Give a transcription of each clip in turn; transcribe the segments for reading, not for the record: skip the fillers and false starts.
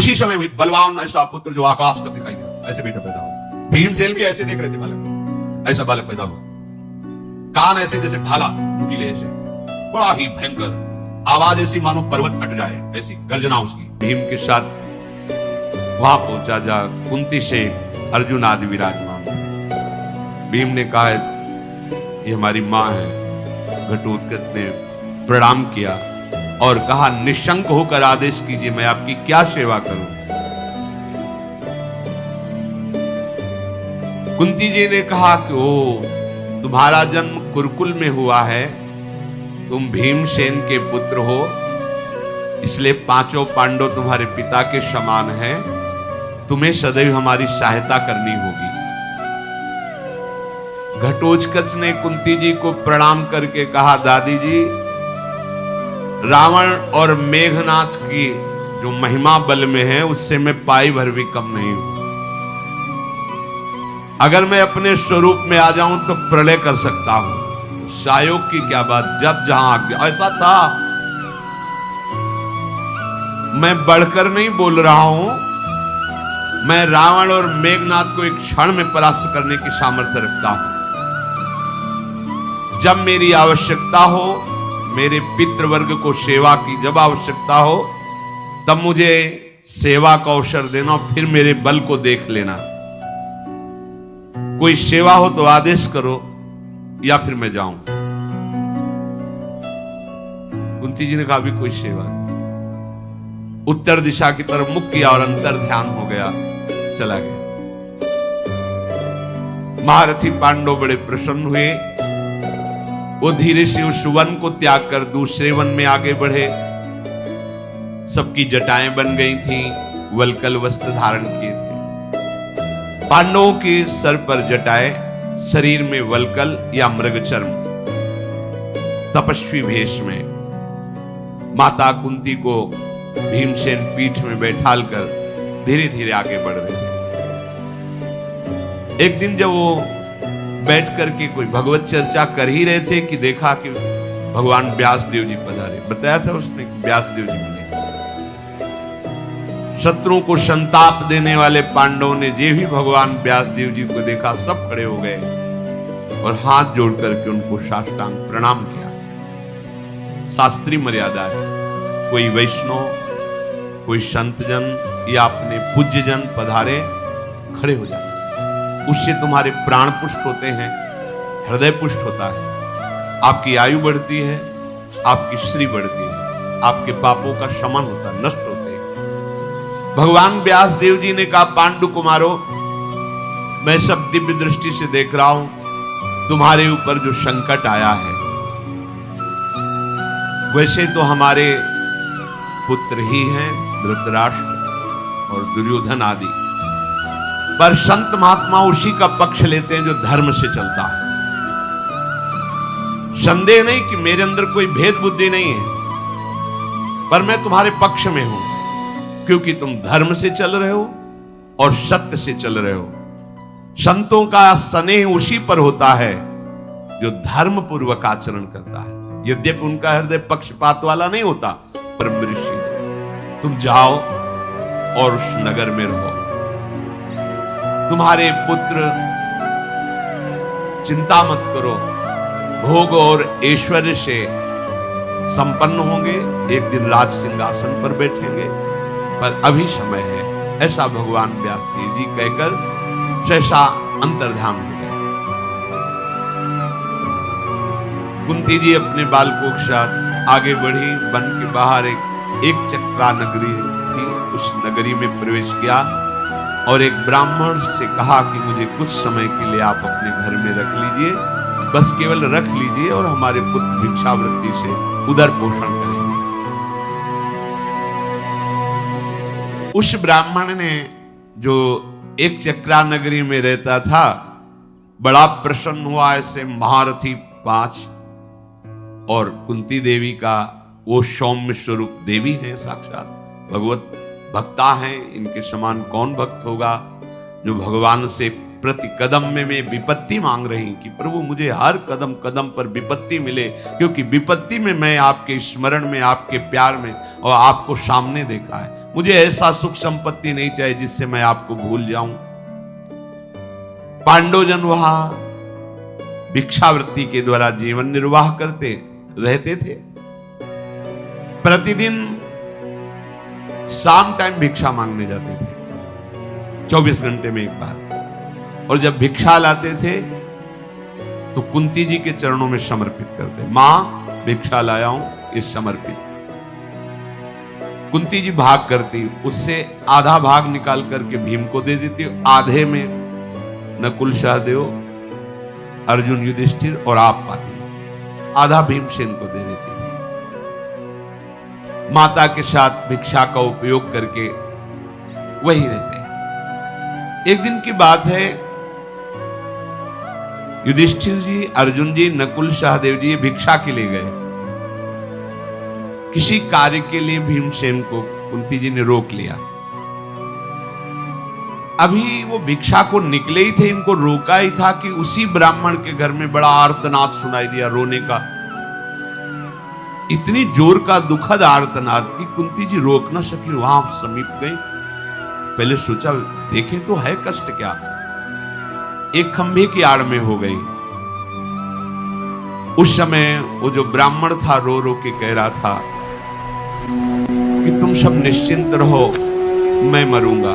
उसी समय भी बलवान ऐसा पुत्र जो आकाश तक दिखाई दे, ऐसे बेटा पैदा हुआ। भीमसेन भी ऐसे देख रहे थे बालक, ऐसा बालक पैदा हुआ। कान ऐसे जैसे भाला, नुकीले ऐसे, बड़ा ही भयंकर आवाज, ऐसी मानो पर्वत फट जाए, ऐसी गर्जना उसकी। भीम के साथ वहां पहुंचा जा कुंती से अर्जुन आदि विराजमान। भीम ने कहा ये हमारी मां है। घटोत्कच ने प्रणाम किया और कहा निशंक होकर आदेश कीजिए, मैं आपकी क्या सेवा करूं। कुंती जी ने कहा कि ओ तुम्हारा जन्म कुरुकुल में हुआ है, तुम भीमसेन के पुत्र हो, इसलिए पांचों पांडव तुम्हारे पिता के समान हैं, तुम्हें सदैव हमारी सहायता करनी होगी। घटोत्कच ने कुंती जी को प्रणाम करके कहा दादी जी, रावण और मेघनाथ की जो महिमा बल में है उससे मैं पाई भर भी कम नहीं हूं। अगर मैं अपने स्वरूप में आ जाऊं तो प्रलय कर सकता हूं। सायोग की क्या बात, जब जहां आज्ञा। ऐसा था, मैं बढ़कर नहीं बोल रहा हूं, मैं रावण और मेघनाथ को एक क्षण में परास्त करने की सामर्थ्य रखता हूं। जब मेरी आवश्यकता हो, मेरे पितृवर्ग को सेवा की जब आवश्यकता हो, तब मुझे सेवा का अवसर देना, फिर मेरे बल को देख लेना। कोई सेवा हो तो आदेश करो या फिर मैं जाऊं। कुंती जी ने कहा अभी कोई सेवा नहीं। उत्तर दिशा की तरफ मुख किया और अंतर ध्यान हो गया, चला गया। महारथी पांडव बड़े प्रसन्न हुए। वो धीरे से उस वन को त्याग कर दूसरे वन में आगे बढ़े। सबकी जटाएं बन गई थीं, वल्कल वस्त्र धारण किए थे। पांडवों के सर पर जटाएं, शरीर में वल्कल या मृगचर्म, तपस्वी भेष में। माता कुंती को भीमसेन पीठ में बैठाल कर धीरे धीरे आगे बढ़ रहे थे। एक दिन जब वो बैठ करके कोई भगवत चर्चा कर ही रहे थे कि देखा कि भगवान व्यासदेव जी पधारे। बताया था उसने व्यासदेव जी मिले। शत्रुओं को संताप देने वाले पांडवों ने जे भी भगवान व्यासदेव जी को देखा, सब खड़े हो गए और हाथ जोड़ करके उनको साष्टांग प्रणाम किया। शास्त्रीय मर्यादा है, कोई वैष्णव, कोई संतजन या अपने पूज्यजन पधारे, खड़े हो जाना चाहिए। उससे तुम्हारे प्राण पुष्ट होते हैं, हृदय पुष्ट होता है, आपकी आयु बढ़ती है, आपकी श्री बढ़ती है, आपके पापों का शमन होता है, नष्ट होते हैं। भगवान व्यासदेव जी ने कहा पांडु कुमारो, मैं सब दिव्य दृष्टि से देख रहा हूं, तुम्हारे ऊपर जो संकट आया है, वैसे तो हमारे पुत्र ही हैं, धृतराष्ट्र और दुर्योधन आदि, पर संत महात्मा उसी का पक्ष लेते हैं जो धर्म से चलता है। संदेह नहीं कि मेरे अंदर कोई भेद बुद्धि नहीं है, पर मैं तुम्हारे पक्ष में हूं, क्योंकि तुम धर्म से चल रहे हो और सत्य से चल रहे हो। संतों का स्नेह उसी पर होता है जो धर्म पूर्वक आचरण करता है। यद्यपि उनका हृदय पक्षपात वाला नहीं होता, पर ऋषि, तुम जाओ और उस नगर में रहो। तुम्हारे पुत्र, चिंता मत करो, भोग और ऐश्वर्य से संपन्न होंगे, एक दिन राज सिंहासन पर बैठेंगे, पर अभी समय है। ऐसा भगवान व्यासदेव जी कहकर सहसा अंतर्ध्यान हो गए। कुंती जी अपने बालकों के साथ आगे बढ़ी। वन के बाहर एक चक्रा नगरी थी, उस नगरी में प्रवेश किया और एक ब्राह्मण से कहा कि मुझे कुछ समय के लिए आप अपने घर में रख लीजिए, बस केवल रख लीजिए और हमारे पुत्र भिक्षावृत्ति से उदर पोषण करेंगे। उस ब्राह्मण ने, जो एक चक्रा नगरी में रहता था, बड़ा प्रसन्न हुआ। ऐसे महारथी 5 और कुंती देवी का वो सौम्य स्वरूप देवी है, साक्षात भगवत भक्ता हैं, इनके समान कौन भक्त होगा जो भगवान से प्रति कदम में विपत्ति मांग रही कि प्रभु मुझे हर कदम कदम पर विपत्ति मिले, क्योंकि विपत्ति में मैं आपके स्मरण में, आपके प्यार में और आपको सामने देखा है। मुझे ऐसा सुख संपत्ति नहीं चाहिए जिससे मैं आपको भूल जाऊं। पांडवजन वहां भिक्षावृत्ति के द्वारा जीवन निर्वाह करते रहते थे। प्रतिदिन शाम टाइम भिक्षा मांगने जाते थे, 24 घंटे में एक बार। और जब भिक्षा लाते थे तो कुंती जी के चरणों में समर्पित करते, मां भिक्षा लाया हूं, इस समर्पित। कुंती जी भाग करती, उससे आधा भाग निकाल करके भीम को दे देती, आधे में नकुल सहदेव, अर्जुन, युधिष्ठिर और आप पाते, आधा भीमसेन को दे देती थी। माता के साथ भिक्षा का उपयोग करके वही रहते हैं। एक दिन की बात है, युधिष्ठिर जी, अर्जुन जी, नकुल सहदेव जी भिक्षा के लिए गए। किसी कार्य के लिए भीमसेन को कुंती जी ने रोक लिया। अभी वो भिक्षा को निकले ही थे, इनको रोका ही था कि उसी ब्राह्मण के घर में बड़ा आर्तनाद सुनाई दिया, रोने का। इतनी जोर का दुखद आर्तनाद कि कुंती जी रोक न सकी, वहां समीप गई। पहले सोचा देखे तो है कष्ट क्या, एक खंभे की आड़ में हो गई। उस समय वो जो ब्राह्मण था रो रो के कह रहा था कि तुम सब निश्चिंत रहो, मैं मरूंगा,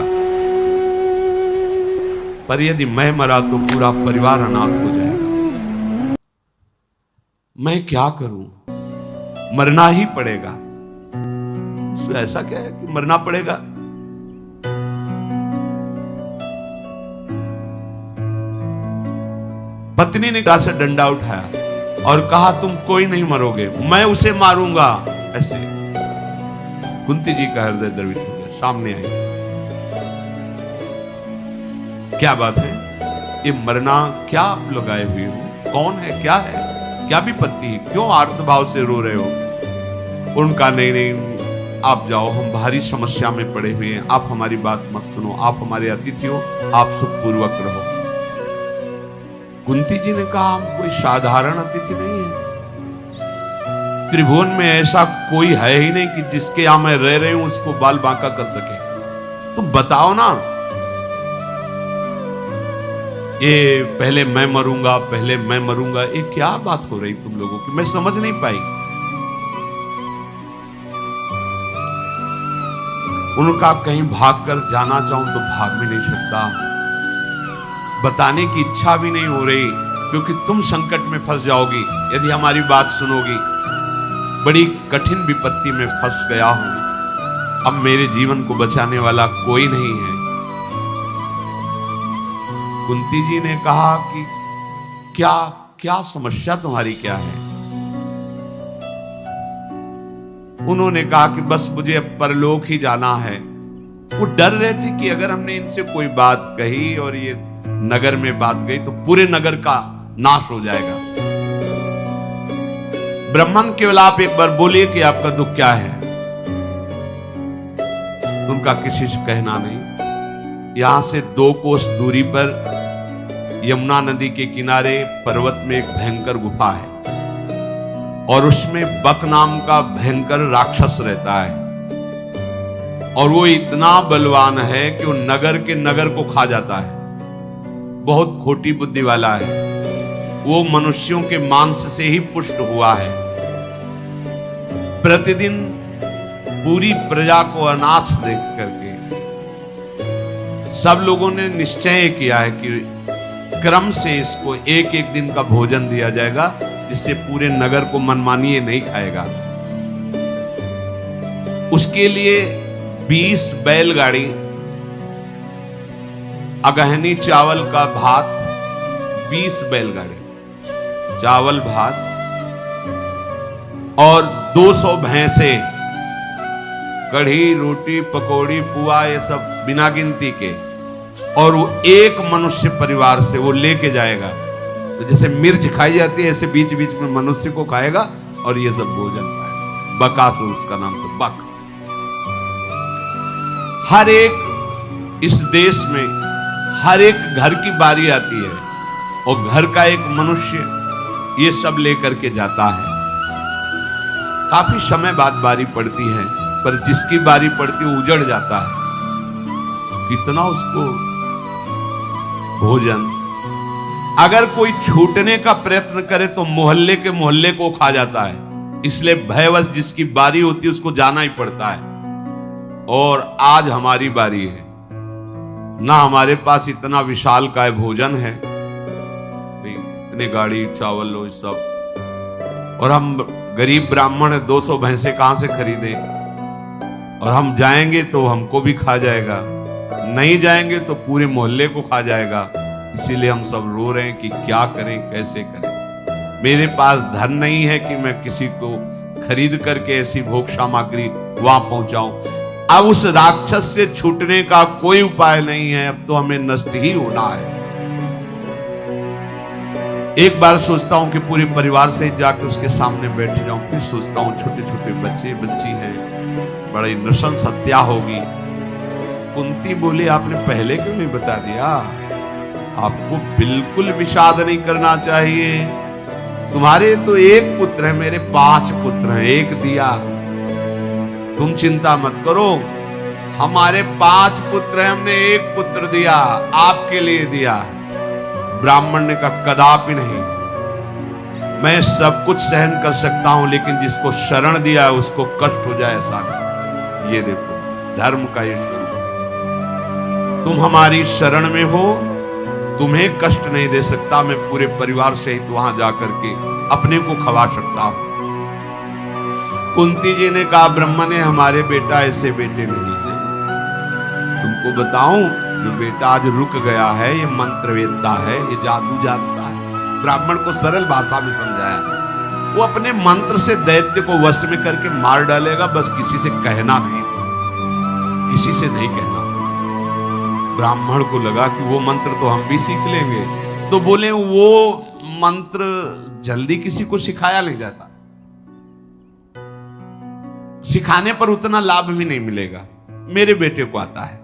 पर यदि मैं मरा तो पूरा परिवार अनाथ हो जाएगा। मैं क्या करूं, मरना ही पड़ेगा। तो ऐसा क्या है कि मरना पड़ेगा? पत्नी ने कहा से डंडा उठाया और कहा तुम कोई नहीं मरोगे, मैं उसे मारूंगा। ऐसे कुंती जी का हृदय द्रवित हो गया, सामने आई। क्या बात है, ये मरना क्या आप लगाए हुए हो, कौन है, क्या है, क्या विपत्ति है, क्यों आर्तभाव से रो रहे हो? उनका नहीं नहीं, आप जाओ, हम भारी समस्या में पड़े हुए हैं, आप हमारी बात मत सुनो, आप हमारे अतिथि हो, आप सुखपूर्वक रहो। कुंती जी ने कहा हम कोई साधारण अतिथि नहीं है, त्रिभुवन में ऐसा कोई है ही नहीं कि जिसके यहां मैं रह रही हूं उसको बाल बांका कर सके। तुम बताओ ना, ये पहले मैं मरूंगा, पहले मैं मरूंगा, ये क्या बात हो रही तुम लोगों की, मैं समझ नहीं पाई। उनका कहीं भागकर जाना चाहूं तो भाग भी नहीं सकता, बताने की इच्छा भी नहीं हो रही, क्योंकि तुम संकट में फंस जाओगी यदि हमारी बात सुनोगी। बड़ी कठिन विपत्ति में फंस गया हूं, अब मेरे जीवन को बचाने वाला कोई नहीं है। कुंती जी ने कहा कि क्या क्या समस्या तुम्हारी क्या है? उन्होंने कहा कि बस मुझे अब परलोक ही जाना है। वो डर रहे थे कि अगर हमने इनसे कोई बात कही और ये नगर में बात गई तो पूरे नगर का नाश हो जाएगा। ब्राह्मण केवल आप एक बार बोलिए कि आपका दुख क्या है। उनका किसी से कहना नहीं। यहां से 2 कोस दूरी पर यमुना नदी के किनारे पर्वत में एक भयंकर गुफा है और उसमें बक नाम का भयंकर राक्षस रहता है और वो इतना बलवान है कि वो नगर के नगर को खा जाता है। बहुत खोटी बुद्धि वाला है, वो मनुष्यों के मांस से ही पुष्ट हुआ है। प्रतिदिन पूरी प्रजा को अनाथ देख करके सब लोगों ने निश्चय किया है कि क्रम से इसको एक एक दिन का भोजन दिया जाएगा, जिससे पूरे नगर को मनमानिए नहीं खाएगा। उसके लिए 20 बैलगाड़ी अगहनी चावल का भात, 20 बैलगाड़ी चावल भात और 200 भैंसे, कढ़ी रोटी पकौड़ी पुआ, ये सब बिना गिनती के, और वो एक मनुष्य परिवार से वो लेके जाएगा। तो जैसे मिर्च खाई जाती है ऐसे बीच बीच में मनुष्य को खाएगा और ये सब भोजन पाएगा। बकासुर उसका नाम, तो बक। हर एक इस देश में हर एक घर की बारी आती है और घर का एक मनुष्य ये सब लेकर के जाता है। काफी समय बाद बारी पड़ती है पर जिसकी बारी पड़ती उजड़ जाता है। कितना उसको भोजन, अगर कोई छूटने का प्रयत्न करे तो मोहल्ले के मोहल्ले को खा जाता है। इसलिए भयवश जिसकी बारी होती है उसको जाना ही पड़ता है। और आज हमारी बारी है, ना हमारे पास इतना विशाल काय भोजन है, इतने गाड़ी चावल और सब, और हम गरीब ब्राह्मण है, 200 भैंसे कहां से खरीदे। और हम जाएंगे तो हमको भी खा जाएगा, नहीं जाएंगे तो पूरे मोहल्ले को खा जाएगा। इसीलिए हम सब रो रहे हैं कि क्या करें, कैसे करें। मेरे पास धन नहीं है कि मैं किसी को खरीद करके ऐसी भोग सामग्री वहां पहुंचाऊं। अब उस राक्षस से छूटने का कोई उपाय नहीं है, अब तो हमें नष्ट ही होना है। एक बार सोचता हूं कि पूरे परिवार से जाकर उसके सामने बैठ जाऊं, फिर सोचता हूं छोटे छोटे बच्चे बच्ची हैं, बड़ी नृशंस हत्या होगी। कुंती बोली आपने पहले क्यों नहीं बता दिया? आपको बिल्कुल विषाद नहीं करना चाहिए। तुम्हारे तो एक पुत्र है, मेरे 5 पुत्र हैं, एक दिया। तुम चिंता मत करो, हमारे 5 पुत्र हैं, हमने एक पुत्र दिया, आपके लिए दिया। ब्राह्मण ने कहा कदापि नहीं, मैं सब कुछ सहन कर सकता हूं, लेकिन जिसको शरण दिया है उसको कष्ट हो जाए ऐसा नहीं। ये देखो धर्म का ये स्वरूप, तुम हमारी शरण में हो, तुम्हें कष्ट नहीं दे सकता, मैं पूरे परिवार सहित वहां जाकर के अपने को खवा सकता हूं। कुंती जी ने कहा ब्रह्मा ने हमारे बेटा ऐसे बेटे नहीं है। तुमको बताऊं, जो बेटा आज रुक गया है ये मंत्रवेत्ता है, ये जादू जानता है। ब्राह्मण को सरल भाषा में समझाया, वो अपने मंत्र से दैत्य को वश में करके मार डालेगा, बस किसी से कहना नहीं, किसी से नहीं कहना। ब्राह्मण को लगा कि वो मंत्र तो हम भी सीख लेंगे, तो बोले वो मंत्र जल्दी किसी को सिखाया नहीं जाता, सिखाने पर उतना लाभ भी नहीं मिलेगा, मेरे बेटे को आता है।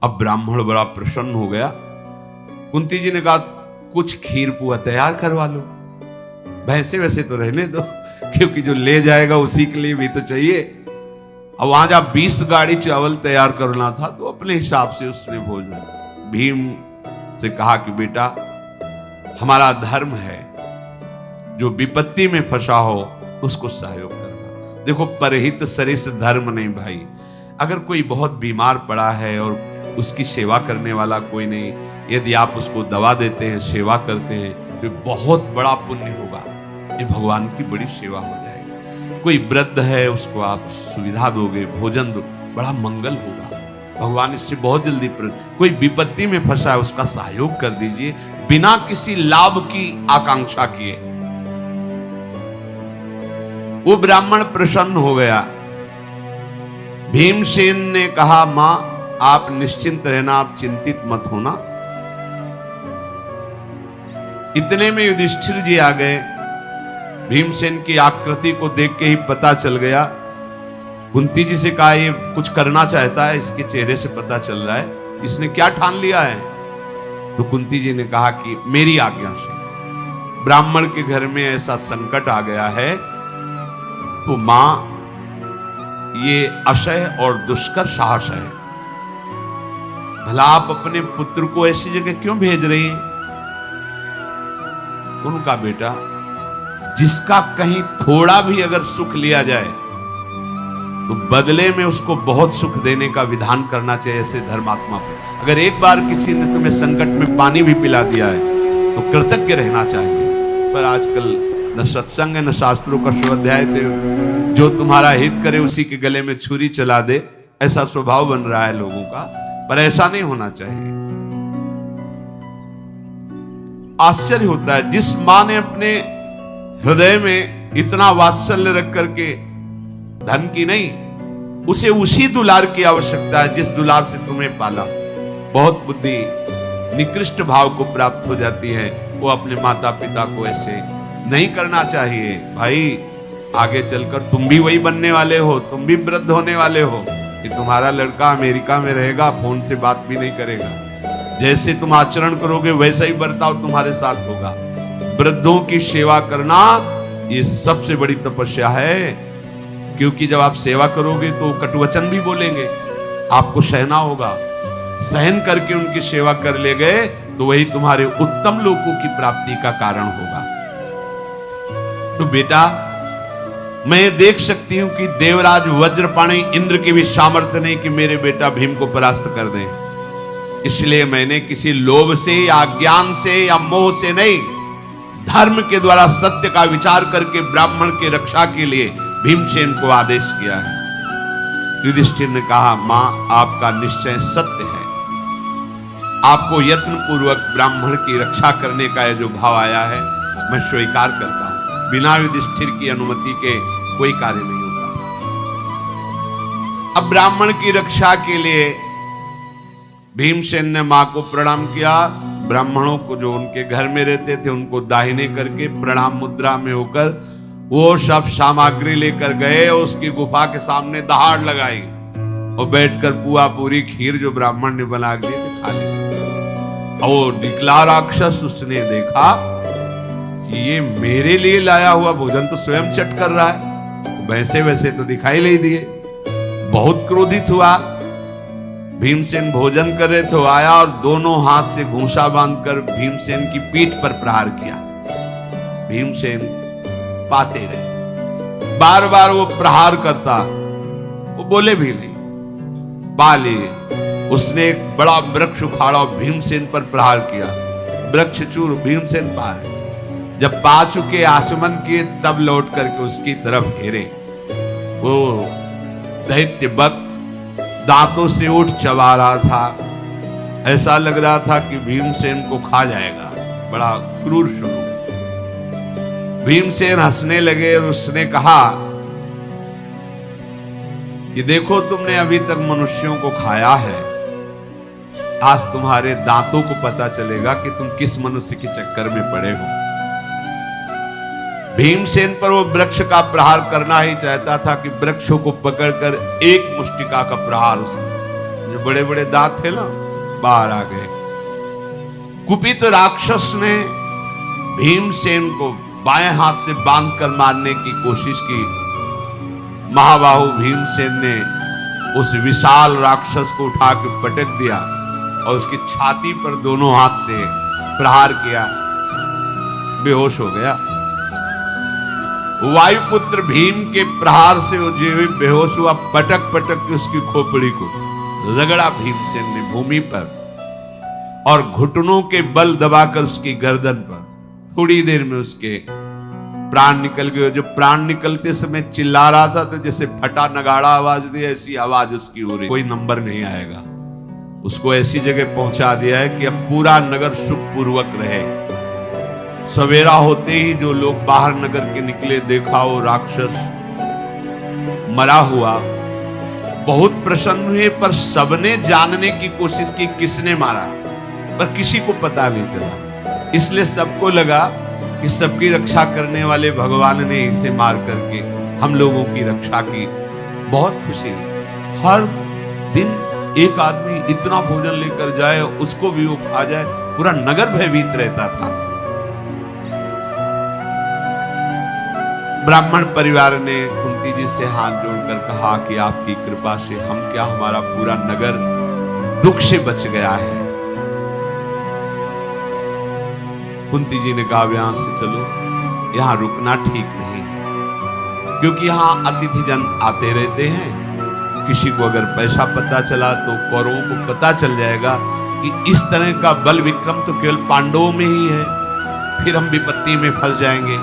अब ब्राह्मण बड़ा प्रसन्न हो गया। कुंती जी ने कहा कुछ खीर पुआ तैयार करवा लो, भैंसे वैसे तो रहने दो, क्योंकि जो ले जाएगा उसी के लिए भी तो चाहिए। अब वहां जब 20 गाड़ी चावल तैयार करना था तो अपने हिसाब से उसने भोजन भीम से कहा कि बेटा हमारा धर्म है, जो विपत्ति में फंसा हो उसको सहयोग करना। देखो परहित सरिस धर्म नहीं भाई। अगर कोई बहुत बीमार पड़ा है और उसकी सेवा करने वाला कोई नहीं, यदि आप उसको दवा देते हैं, सेवा करते हैं, तो बहुत बड़ा पुण्य होगा, ये भगवान की बड़ी सेवा हो जाएगी। कोई वृद्ध है उसको आप सुविधा दोगे, भोजन दो, बड़ा मंगल होगा, भगवान इससे बहुत जल्दी कोई विपत्ति में फंसा है उसका सहयोग कर दीजिए, बिना किसी लाभ की आकांक्षा किए। वो ब्राह्मण प्रसन्न हो गया। भीमसेन ने कहा मां आप निश्चिंत रहना, आप चिंतित मत होना। इतने में युधिष्ठिर जी आ गए। भीमसेन की आकृति को देख के ही पता चल गया। कुंती जी से कहा ये कुछ करना चाहता है, इसके चेहरे से पता चल रहा है, इसने क्या ठान लिया है। तो कुंती जी ने कहा कि मेरी आज्ञा से ब्राह्मण के घर में ऐसा संकट आ गया है, तो मां ये अशय और दुष्कर साहस है, भला आप अपने पुत्र को ऐसी जगह क्यों भेज रही हैं? उनका बेटा जिसका कहीं थोड़ा भी अगर सुख लिया जाए तो बदले में उसको बहुत सुख देने का विधान करना चाहिए ऐसे धर्मात्मा को। अगर एक बार किसी ने तुम्हें संकट में पानी भी पिला दिया है तो कृतज्ञ रहना चाहिए। पर आजकल न सत्संग है न शास्त्रों का स्वाध्याय, जो तुम्हारा हित करे उसी के गले में छुरी चला दे, ऐसा स्वभाव बन रहा है लोगों का, पर ऐसा नहीं होना चाहिए। आश्चर्य होता है, जिस मां ने अपने हृदय में इतना वात्सल्य रख करके धन की नहीं, उसे उसी दुलार की आवश्यकता है जिस दुलार से तुम्हें पाला। बहुत बुद्धि निकृष्ट भाव को प्राप्त हो जाती है, वो अपने माता पिता को ऐसे नहीं करना चाहिए। भाई आगे चलकर तुम भी वही बनने वाले हो, तुम भी वृद्ध होने वाले हो कि तुम्हारा लड़का अमेरिका में रहेगा, फोन से बात भी नहीं करेगा। जैसे तुम आचरण करोगे वैसा ही बर्ताव तुम्हारे साथ होगा। वृद्धों की सेवा करना ये सबसे बड़ी तपस्या है, क्योंकि जब आप सेवा करोगे तो कटुवचन भी बोलेंगे, आपको सहना होगा। सहन करके उनकी सेवा कर ले गए तो वही तुम्हारे उत्तम लोकों की प्राप्ति का कारण होगा। तो बेटा, मैं देख सकती हूं कि देवराज वज्रपाणी इंद्र की भी सामर्थ्य नहीं कि मेरे बेटा भीम को परास्त कर दें। इसलिए मैंने किसी लोभ से या ज्ञान से या मोह से नहीं, धर्म के द्वारा सत्य का विचार करके ब्राह्मण की रक्षा के लिए भीमसेन को आदेश किया है। युधिष्ठिर ने कहा, मां, आपका निश्चय सत्य है। आपको यत्न पूर्वक ब्राह्मण की रक्षा करने का जो भाव आया है, मैं स्वीकार करता हूं। बिना युधिष्ठिर की अनुमति के कोई कार्य नहीं होता। अब ब्राह्मण की रक्षा के लिए भीमसेन ने मां को प्रणाम किया। ब्राह्मणों को जो उनके घर में रहते थे उनको दाहिने करके प्रणाम मुद्रा में होकर वो सब सामग्री लेकर गए और उसकी गुफा के सामने दहाड़ लगाई और बैठकर पुआ पूरी खीर जो ब्राह्मण ने बना दिए थे खा ली। और निकला राक्षस, उसने देखा कि ये मेरे लिए लाया हुआ भोजन तो स्वयं चट कर रहा है, वैसे वैसे तो दिखाई नहीं दिए। बहुत क्रोधित हुआ। भीमसेन भोजन कर रहे तो आया और दोनों हाथ से घूंसा बांधकर भीमसेन की पीठ पर प्रहार किया। भीमसेन पाते रहे, बार बार वो प्रहार करता, वो बोले भी नहीं। पा लिए उसने एक बड़ा वृक्ष उखाड़ा और भीमसेन पर प्रहार किया। वृक्ष चूर, भीमसेन पा रहे। जब पा चुके, आचमन किए, तब लौट करके उसकी तरफ हेरे। वो दैत्य बक दांतों से उठ चबा रहा था। ऐसा लग रहा था कि भीमसेन को खा जाएगा। बड़ा क्रूर स्वरूप। भीमसेन हंसने लगे और उसने कहा कि देखो, तुमने अभी तक मनुष्यों को खाया है, आज तुम्हारे दांतों को पता चलेगा कि तुम किस मनुष्य के चक्कर में पड़े हो। भीमसेन पर वो वृक्ष का प्रहार करना ही चाहता था कि वृक्षों को पकड़कर एक मुष्टिका का प्रहार, उसने जो बड़े बड़े दांत थे ना, बाहर आ गए। कुपित राक्षस ने भीमसेन को बाएं हाथ से बांधकर मारने की कोशिश की। महाबाहु भीमसेन ने उस विशाल राक्षस को उठा के पटक दिया और उसकी छाती पर दोनों हाथ से प्रहार किया। बेहोश हो गया। वायुपुत्र भीम के प्रहार से वो जो बेहोश हुआ, पटक पटक के उसकी खोपड़ी को रगड़ा भीमसेन ने भूमि पर और घुटनों के बल दबाकर उसकी गर्दन पर। थोड़ी देर में उसके प्राण निकल गए। जो प्राण निकलते समय चिल्ला रहा था तो जैसे फटा नगाड़ा आवाज दी, ऐसी आवाज उसकी हो रही। कोई नंबर नहीं आएगा। उसको ऐसी जगह पहुंचा दिया है कि अब पूरा नगर सुखपूर्वक रहे। सवेरा होते ही जो लोग बाहर नगर के निकले, देखा वो राक्षस मरा हुआ। बहुत प्रसन्न हुए, पर सबने जानने की कोशिश की किसने मारा, पर किसी को पता नहीं चला। इसलिए सबको लगा कि सबकी रक्षा करने वाले भगवान ने इसे मार करके हम लोगों की रक्षा की। बहुत खुशी। हर दिन एक आदमी इतना भोजन लेकर जाए, उसको भी वो खा जाए, पूरा नगर भयभीत रहता था। ब्राह्मण परिवार ने कुंती जी से हाथ जोड़कर कहा कि आपकी कृपा से हम क्या, हमारा पूरा नगर दुख से बच गया है। कुंती जी ने कहा, यहां से चलो, यहां रुकना ठीक नहीं है, क्योंकि यहां अतिथिजन आते रहते हैं। किसी को अगर पैसा पता चला तो कौरवों को पता चल जाएगा कि इस तरह का बल विक्रम तो केवल पांडवों में ही है, फिर हम विपत्ति में फंस जाएंगे।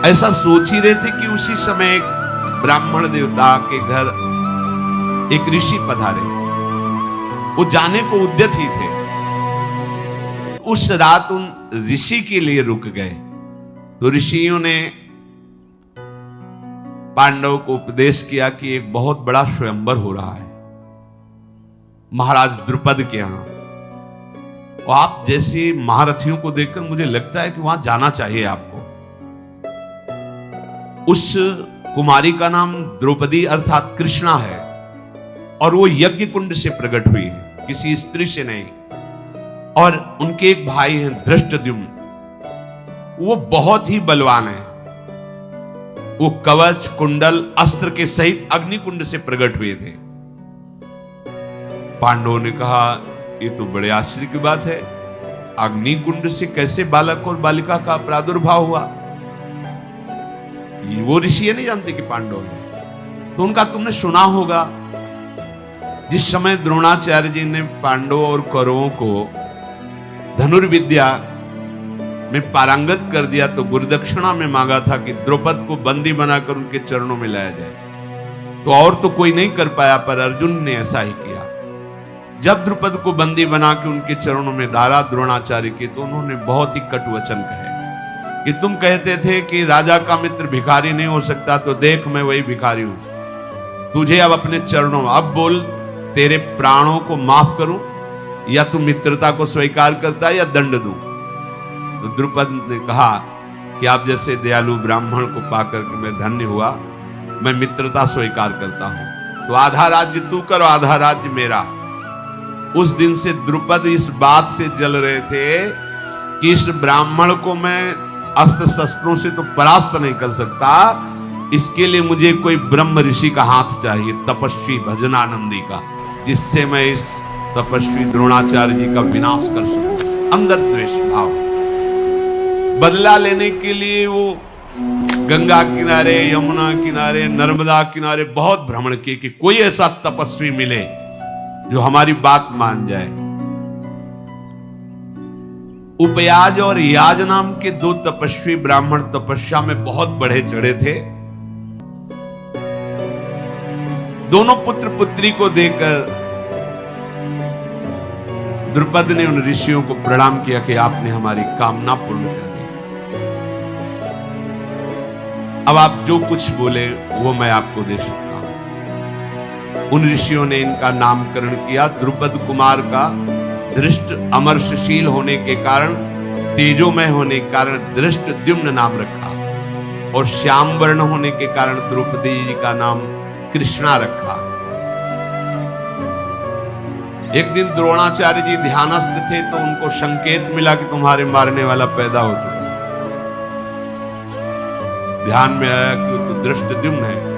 ऐसा सोच ही रहे थे कि उसी समय एक ब्राह्मण देवता के घर एक ऋषि पधारे। वो जाने को उद्यत ही थे। उस रात उन ऋषि के लिए रुक गए। तो ऋषियों ने पांडव को उपदेश किया कि एक बहुत बड़ा स्वयंवर हो रहा है महाराज द्रुपद के यहां, और आप जैसे महारथियों को देखकर मुझे लगता है कि वहां जाना चाहिए आपको। उस कुमारी का नाम द्रौपदी अर्थात कृष्णा है, और वो यज्ञ कुंड से प्रकट हुई है, किसी स्त्री से नहीं। और उनके एक भाई हैं धृष्टद्युम्न, वो बहुत ही बलवान है। वो कवच कुंडल अस्त्र के सहित अग्निकुंड से प्रकट हुए थे। पांडवों ने कहा ये तो बड़े आश्चर्य की बात है, अग्निकुंड से कैसे बालक और बालिका का प्रादुर्भाव हुआ? वो ऋषि ये नहीं जानते कि पांडव है। तो उनका तुमने सुना होगा, जिस समय द्रोणाचार्य जी ने पांडवों और कौरवों को धनुर्विद्या में पारंगत कर दिया तो गुरुदक्षिणा में मांगा था कि द्रौपद को बंदी बनाकर उनके चरणों में लाया जाए। तो और तो कोई नहीं कर पाया, पर अर्जुन ने ऐसा ही किया। जब द्रुपद को बंदी बना के उनके चरणों में डाला द्रोणाचार्य के, तो उन्होंने बहुत ही कटु वचन कहे कि तुम कहते थे कि राजा का मित्र भिखारी नहीं हो सकता, तो देख मैं वही भिखारी हूं, तुझे अब अपने चरणों, अब बोल तेरे प्राणों को माफ करूं या तू मित्रता को स्वीकार करता है या दंड दूं? तो द्रुपद ने कहा कि आप जैसे दयालु ब्राह्मण को पाकर के मैं धन्य हुआ, मैं मित्रता स्वीकार करता हूं, तो आधा राज्य तू कर, आधा राज्य मेरा। उस दिन से द्रुपद इस बात से जल रहे थे कि इस ब्राह्मण को मैं अस्त्र शस्त्रों से तो परास्त नहीं कर सकता, इसके लिए मुझे कोई ब्रह्म ऋषि का हाथ चाहिए, तपस्वी भजनानंदी का, जिससे मैं इस तपस्वी द्रोणाचार्य जी का विनाश कर सकूं। अंदर द्वेष भाव, बदला लेने के लिए वो गंगा किनारे, यमुना किनारे, नर्मदा किनारे बहुत भ्रमण किए कि कोई ऐसा तपस्वी मिले जो हमारी बात मान जाए। उपयाज और याज नाम के दो तपस्वी ब्राह्मण तपस्या में बहुत बढ़े चढ़े थे। दोनों पुत्र पुत्री को देकर द्रुपद ने उन ऋषियों को प्रणाम किया कि आपने हमारी कामना पूर्ण कर दी, अब आप जो कुछ बोले वो मैं आपको दे सकता हूं। उन ऋषियों ने इनका नामकरण किया। द्रुपद कुमार का धृष्ट अमर्षशील होने के कारण, तेजोमय होने के कारण धृष्टद्युम्न नाम रखा, और श्याम वर्ण होने के कारण द्रौपदी जी का नाम कृष्णा रखा। एक दिन द्रोणाचार्य जी ध्यानस्थ थे तो उनको संकेत मिला कि तुम्हारे मारने वाला पैदा हो चुका। ध्यान में आया कि वो तो धृष्टद्युम्न है।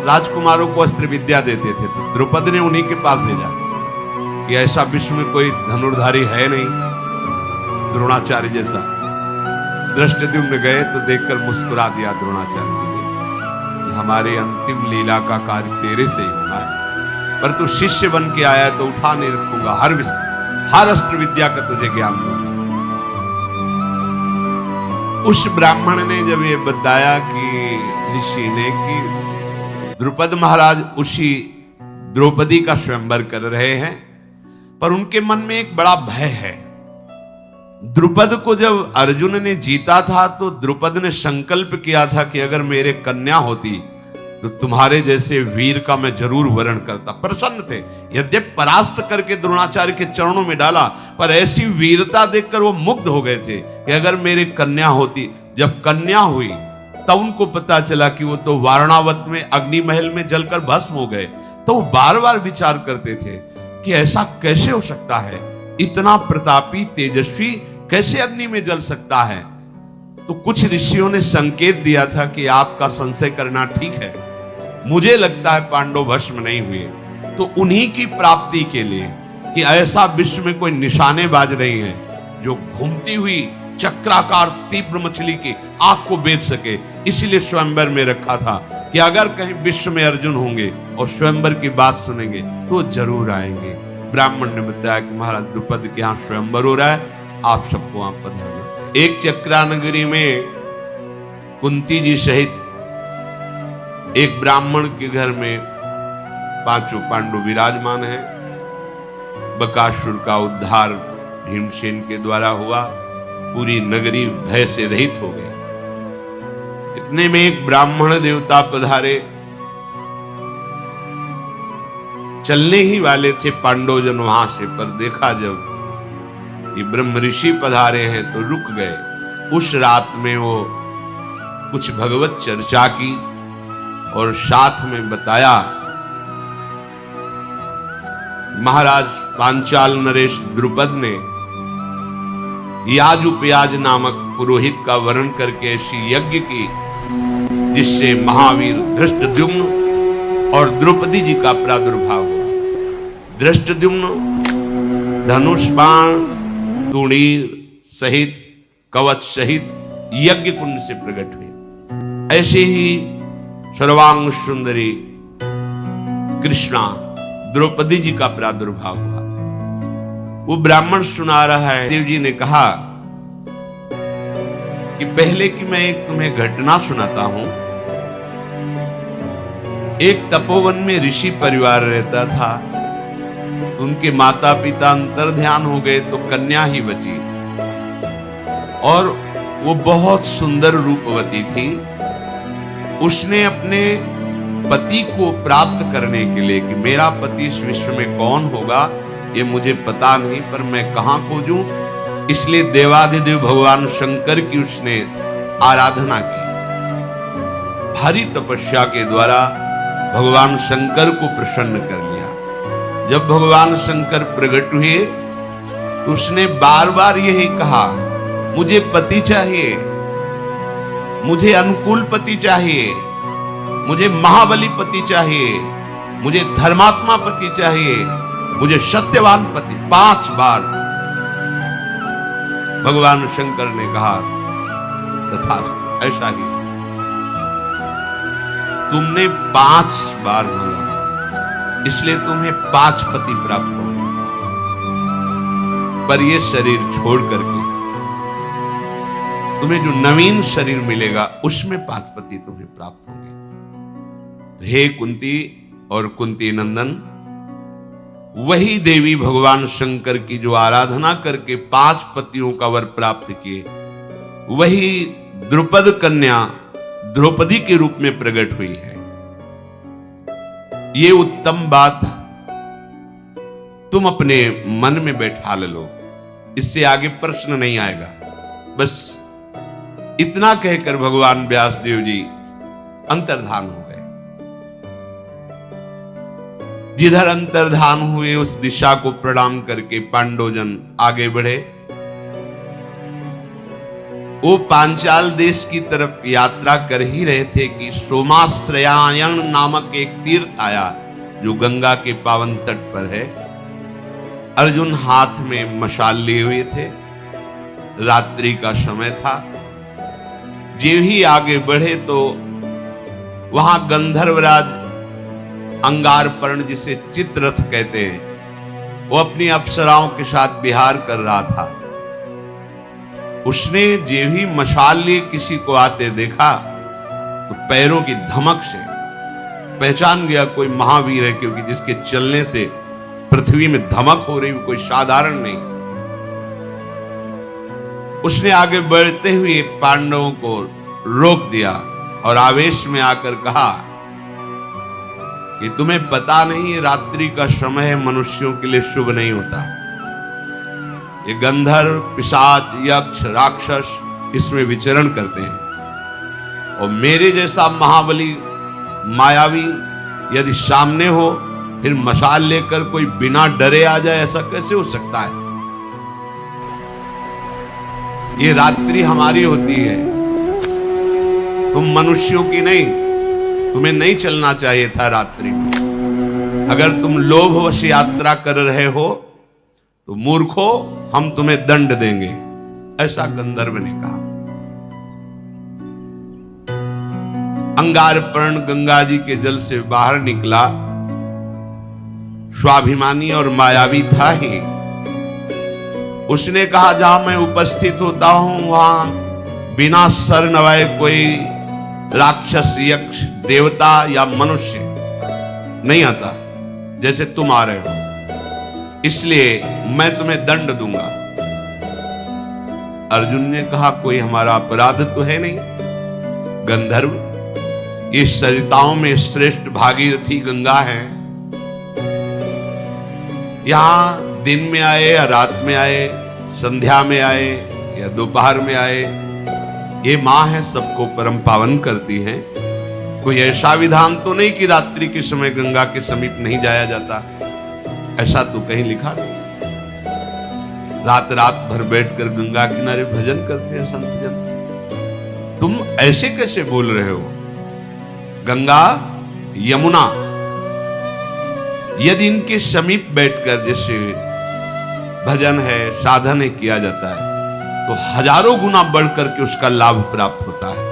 राजकुमारों को अस्त्र विद्या देते थे, तो द्रुपद ने उन्हीं के पास भेजा कि ऐसा विश्व में कोई धनुर्धारी है नहीं द्रोणाचार्य जैसा। धृष्टद्युम्न गए तो देखकर मुस्कुरा दिया द्रोणाचार्य जी ने कि हमारे अंतिम लीला का कार्य तेरे से ही होना है, पर तू शिष्य बन के आया तो उठा नहीं रखूंगा, हर अस्त्र विद्या का तुझे ज्ञान दूंगा। उस ब्राह्मण ने जब ये बताया कि ऋषि ने कि द्रुपद महाराज उसी द्रौपदी का स्वयंवर कर रहे हैं, पर उनके मन में एक बड़ा भय है। द्रुपद को जब अर्जुन ने जीता था तो द्रुपद ने संकल्प किया था कि अगर मेरे कन्या होती तो तुम्हारे जैसे वीर का मैं जरूर वरण करता। प्रसन्न थे, यद्यपि परास्त करके द्रोणाचार्य के चरणों में डाला, पर ऐसी वीरता देखकर वो मुग्ध हो गए थे कि अगर मेरी कन्या होती। जब कन्या हुई तब उनको पता चला कि वो तो वारणावत में अग्नि महल में जलकर भस्म हो गए, तो वो बार बार विचार करते थे कि ऐसा कैसे हो सकता है, इतना प्रतापी तेजस्वी कैसे अग्नि में जल सकता है। तो कुछ ऋषियों ने संकेत दिया था कि आपका संशय करना ठीक है, मुझे लगता है पांडव भस्म नहीं हुए। तो उन्हीं की प्राप्ति के लिए कि ऐसा विश्व में कोई निशानेबाज नहीं है जो घूमती हुई चक्राकार तीव्र मछली की आंख को बेच सके, इसलिए स्वयंवर में रखा था कि अगर कहीं विश्व में अर्जुन होंगे और स्वयंवर की बात सुनेंगे तो जरूर आएंगे। ब्राह्मण ने बताया कि महाराज द्रुपद के यहाँ स्वयंवर हो रहा है, आप सबको वहां पधारना चाहिए। एक चक्रा नगरी में कुंती जी सहित एक ब्राह्मण के घर में पांचों पांडव विराजमान हैं। बकासुर का उद्धार भीमसेन के द्वारा हुआ, पूरी नगरी भय से रहित हो गई। इतने में एक ब्राह्मण देवता पधारे, चलने ही वाले थे पांडवजन वहां से, पर देखा जब ये ब्रह्म ऋषि पधारे हैं तो रुक गए। उस रात में वो कुछ भगवत चर्चा की और साथ में बताया महाराज पांचाल नरेश द्रुपद ने याज उपयाज नामक पुरोहित का वर्ण करके ऐसी यज्ञ की जिससे महावीर धृष्टद्युम्न और द्रौपदी जी का प्रादुर्भाव हुआ। धृष्टद्युम्न धनुष बाण तुणीर सहित कवच सहित यज्ञ कुंड से प्रकट हुए। ऐसे ही सर्वांग सुंदरी कृष्णा द्रौपदी जी का प्रादुर्भाव हुआ। वो ब्राह्मण सुना रहा है। देव जी ने कहा कि पहले की मैं एक तुम्हें घटना सुनाता हूं। एक तपोवन में ऋषि परिवार रहता था। उनके माता पिता अंतर्ध्यान हो गए तो कन्या ही बची और वो बहुत सुंदर रूपवती थी। उसने अपने पति को प्राप्त करने के लिए कि मेरा पति इस विश्व में कौन होगा ये मुझे पता नहीं, पर मैं कहां खोजूं, इसलिए देवाधिदेव भगवान शंकर की उसने आराधना की। भारी तपस्या के द्वारा भगवान शंकर को प्रसन्न कर लिया। जब भगवान शंकर प्रकट हुए तो उसने बार बार यही कहा, मुझे पति चाहिए, मुझे अनुकूल पति चाहिए, मुझे महाबली पति चाहिए, मुझे धर्मात्मा पति चाहिए, मुझे सत्यवान पति। 5 बार भगवान शंकर ने कहा तथास्तु, ऐसा ही। तुमने 5 बार मांगा इसलिए तुम्हें 5 पति प्राप्त होंगे, पर ये शरीर छोड़ करके तुम्हें जो नवीन शरीर मिलेगा उसमें 5 पति तुम्हें प्राप्त होंगे। तो हे कुंती और कुंती नंदन, वही देवी भगवान शंकर की जो आराधना करके 5 पतियों का वर प्राप्त किए, वही द्रुपद कन्या द्रौपदी के रूप में प्रकट हुई है। ये उत्तम बात तुम अपने मन में बैठा लो, इससे आगे प्रश्न नहीं आएगा। बस इतना कहकर भगवान व्यासदेव जी अंतर्धान हो गए। जिधर अंतर्धान हुए उस दिशा को प्रणाम करके पांडवजन आगे बढ़े। वो पांचाल देश की तरफ यात्रा कर ही रहे थे कि सोमाश्रयायण नामक एक तीर्थ आया जो गंगा के पावन तट पर है। अर्जुन हाथ में मशाल लिए हुए थे। रात्रि का समय था। जो ही आगे बढ़े तो वहां गंधर्वराज अंगारपर्ण, जिसे चित्ररथ कहते हैं, वो अपनी अप्सराओं के साथ विहार कर रहा था। उसने जो ही मशाल लिए किसी को आते देखा तो पैरों की धमक से पहचान गया कोई महावीर है, क्योंकि जिसके चलने से पृथ्वी में धमक हो रही, कोई साधारण नहीं। उसने आगे बढ़ते हुए पांडवों को रोक दिया और आवेश में आकर कहा कि तुम्हें पता नहीं, रात्रि का समय मनुष्यों के लिए शुभ नहीं होता। ये गंधर्व, पिशाच, यक्ष, राक्षस इसमें विचरण करते हैं, और मेरे जैसा महाबली मायावी यदि सामने हो, फिर मशाल लेकर कोई बिना डरे आ जाए, ऐसा कैसे हो सकता है? ये रात्रि हमारी होती है, तुम मनुष्यों की नहीं। तुम्हें नहीं चलना चाहिए था रात्रि में। अगर तुम लोभवश यात्रा कर रहे हो तो मूर्खो, हम तुम्हें दंड देंगे, ऐसा गंधर्व ने कहा। अंगारपर्ण गंगा जी के जल से बाहर निकला, स्वाभिमानी और मायावी था ही। उसने कहा, जहां मैं उपस्थित होता हूं वहां बिना सर नवाए कोई राक्षस, यक्ष, देवता या मनुष्य नहीं आता जैसे तुम आ रहे हो, इसलिए मैं तुम्हें दंड दूंगा। अर्जुन ने कहा, कोई हमारा अपराध तो है नहीं। गंधर्व, ये सरिताओं में श्रेष्ठ भागीरथी गंगा है। यहां दिन में आए या रात में आए, संध्या में आए या दोपहर में आए, ये मां है, सबको परम पावन करती है। कोई ऐसा विधान तो नहीं कि रात्रि के समय गंगा के समीप नहीं जाया जाता, ऐसा तो कहीं लिखा नहीं। रात रात भर बैठकर गंगा किनारे भजन करते हैं संत जन। तुम ऐसे कैसे बोल रहे हो? गंगा यमुना यदि इनके समीप बैठकर जैसे भजन है, साधन है किया जाता है, तो हजारों गुना बढ़ करके उसका लाभ प्राप्त होता है।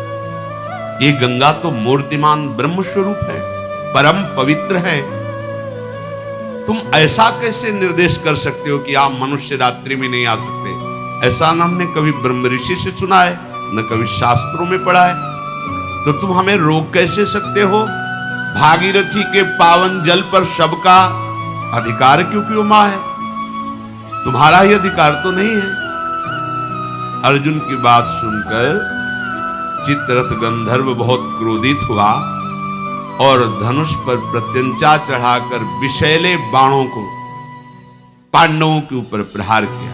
ये गंगा तो मूर्तिमान ब्रह्म स्वरूप है, परम पवित्र है। तुम ऐसा कैसे निर्देश कर सकते हो कि आप मनुष्य रात्रि में नहीं आ सकते? ऐसा न हमने कभी ब्रह्म ऋषि से सुना है, न कभी शास्त्रों में पढ़ा है। तो तुम हमें रोक कैसे सकते हो? भागीरथी के पावन जल पर सबका अधिकार क्योंकि उमा है, तुम्हारा ही अधिकार तो नहीं है। अर्जुन की बात सुनकर चित्ररथ गंधर्व बहुत क्रोधित हुआ और धनुष पर प्रत्यंचा चढ़ाकर विषैले बाणों को पांडवों के ऊपर प्रहार किया।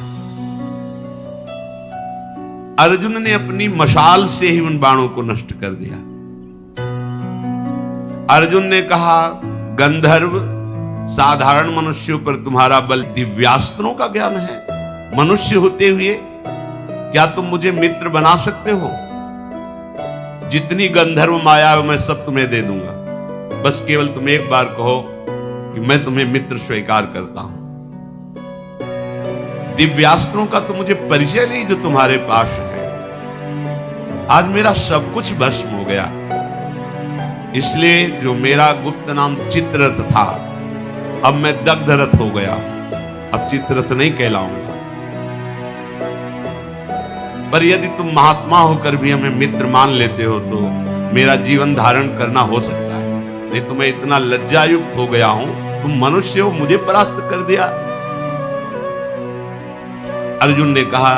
अर्जुन ने अपनी मशाल से ही उन बाणों को नष्ट कर दिया। अर्जुन ने कहा, गंधर्व, साधारण मनुष्यों पर तुम्हारा बल दिव्यास्त्रों का ज्ञान है। मनुष्य होते हुए क्या तुम मुझे मित्र बना सकते हो? जितनी गंधर्व माया है मैं सब तुम्हें दे दूंगा, बस केवल तुम एक बार कहो कि मैं तुम्हें मित्र स्वीकार करता हूं। दिव्यास्त्रों का तो मुझे परिचय नहीं जो तुम्हारे पास है। आज मेरा सब कुछ भस्म हो गया, इसलिए जो मेरा गुप्त नाम चित्ररथ था, अब मैं दग्धरथ हो गया। अब चित्ररथ नहीं कहलाऊंगा। पर यदि तुम महात्मा होकर भी हमें मित्र मान लेते हो तो मेरा जीवन धारण करना हो सकता है। नहीं तो मैं इतना लज्जायुक्त हो गया हूं, तुम मनुष्य हो, मुझे परास्त कर दिया। अर्जुन ने कहा,